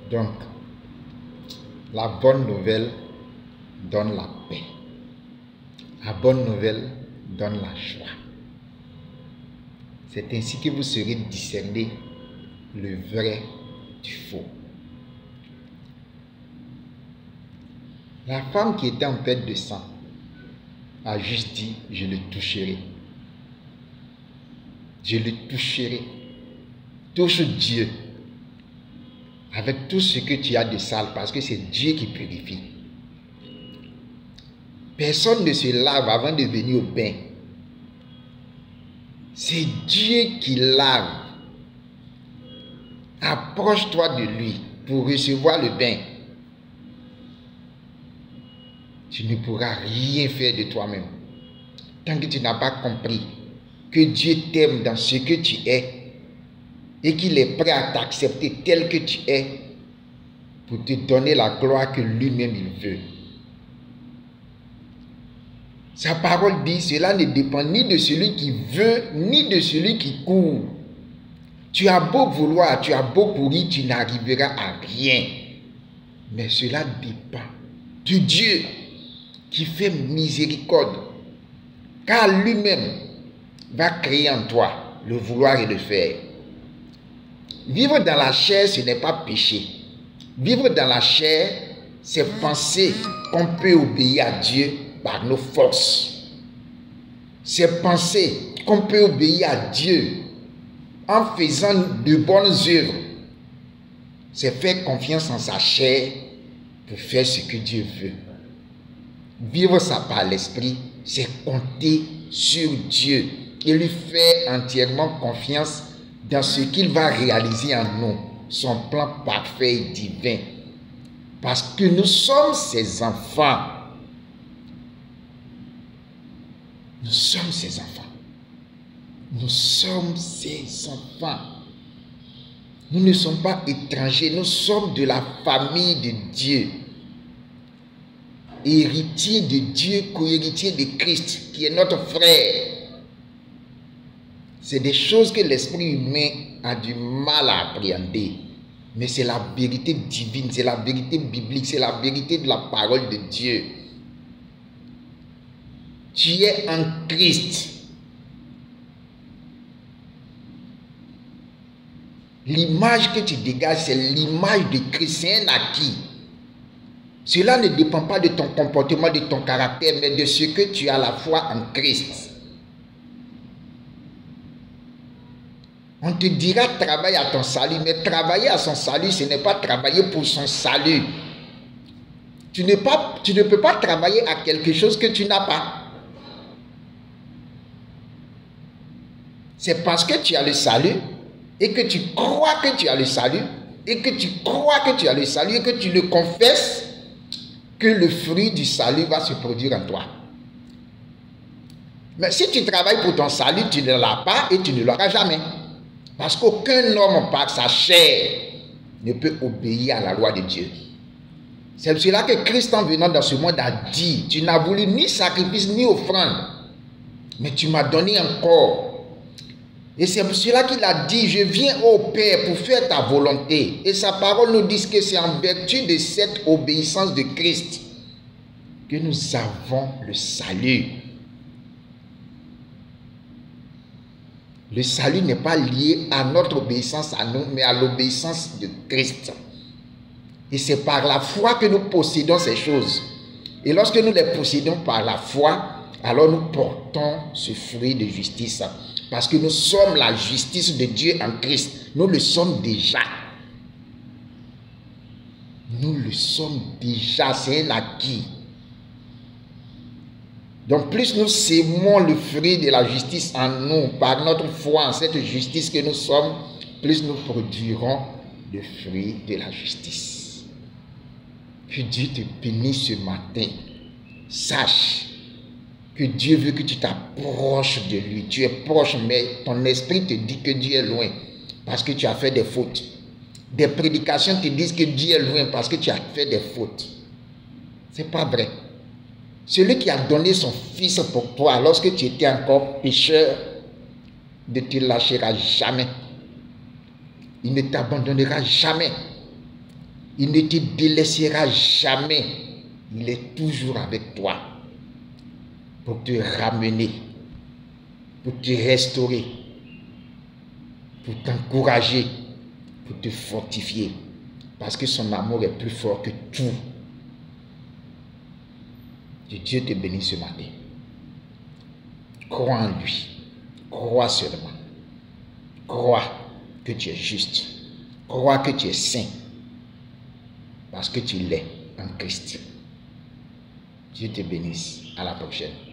Donc, la bonne nouvelle donne la paix. La bonne nouvelle donne la joie. C'est ainsi que vous serez discerner le vrai du faux. La femme qui était en perte de sang a juste dit, je le toucherai. Je le toucherai. Touche Dieu avec tout ce que tu as de sale, parce que c'est Dieu qui purifie. Personne ne se lave avant de venir au bain. C'est Dieu qui lave. Approche-toi de lui pour recevoir le bain. Tu ne pourras rien faire de toi-même tant que tu n'as pas compris que Dieu t'aime dans ce que tu es et qu'il est prêt à t'accepter tel que tu es pour te donner la gloire que lui-même il veut. Sa parole dit, cela ne dépend ni de celui qui veut, ni de celui qui court. Tu as beau vouloir, tu as beau courir, tu n'arriveras à rien. Mais cela dépend de Dieu qui fait miséricorde. Car lui-même va créer en toi le vouloir et le faire. Vivre dans la chair, ce n'est pas péché. Vivre dans la chair, c'est penser qu'on peut obéir à Dieu par nos forces. C'est penser qu'on peut obéir à Dieu en faisant de bonnes œuvres. C'est faire confiance en sa chair pour faire ce que Dieu veut. Vivre ça par l'esprit, c'est compter sur Dieu et lui faire entièrement confiance dans ce qu'il va réaliser en nous, son plan parfait et divin. Parce que nous sommes ses enfants. Nous sommes ses enfants. Nous sommes ses enfants. Nous ne sommes pas étrangers, nous sommes de la famille de Dieu. Héritier de Dieu, co-héritier de Christ, qui est notre frère. C'est des choses que l'esprit humain a du mal à appréhender. Mais c'est la vérité divine, c'est la vérité biblique, c'est la vérité de la parole de Dieu. Tu es en Christ. L'image que tu dégages, c'est l'image de Christ, c'est un acquis. Cela ne dépend pas de ton comportement, de ton caractère, mais de ce que tu as la foi en Christ. On te dira travaille à ton salut, mais travailler à son salut, ce n'est pas travailler pour son salut. Tu ne peux pas travailler à quelque chose que tu n'as pas. C'est parce que tu as le salut et que tu crois que tu as le salut et que tu crois que tu as le salut et que tu le confesses que le fruit du salut va se produire en toi. Mais si tu travailles pour ton salut, tu ne l'as pas et tu ne l'auras jamais. Parce qu'aucun homme par sa chair ne peut obéir à la loi de Dieu. C'est pour cela que Christ, en venant dans ce monde, a dit, tu n'as voulu ni sacrifice ni offrande, mais tu m'as donné un corps. Et c'est pour cela qu'il a dit, je viens au Père pour faire ta volonté. Et sa parole nous dit que c'est en vertu de cette obéissance de Christ que nous avons le salut. Le salut n'est pas lié à notre obéissance à nous, mais à l'obéissance de Christ. Et c'est par la foi que nous possédons ces choses. Et lorsque nous les possédons par la foi, alors nous portons ce fruit de justice. Parce que nous sommes la justice de Dieu en Christ. Nous le sommes déjà. Nous le sommes déjà. C'est un acquis. Donc plus nous sémons le fruit de la justice en nous, par notre foi en cette justice que nous sommes, plus nous produirons le fruit de la justice. Que Dieu te bénisse ce matin. Sache que Dieu veut que tu t'approches de lui. Tu es proche, mais ton esprit te dit que Dieu est loin parce que tu as fait des fautes. Des prédications te disent que Dieu est loin parce que tu as fait des fautes. Ce n'est pas vrai. Celui qui a donné son fils pour toi lorsque tu étais encore pécheur ne te lâchera jamais. Il ne t'abandonnera jamais. Il ne te délaissera jamais. Il est toujours avec toi pour te ramener, pour te restaurer, pour t'encourager, pour te fortifier. Parce que son amour est plus fort que tout. Que Dieu te bénisse ce matin. Crois en lui. Crois seulement. Crois que tu es juste. Crois que tu es saint. Parce que tu l'es en Christ. Dieu te bénisse. À la prochaine.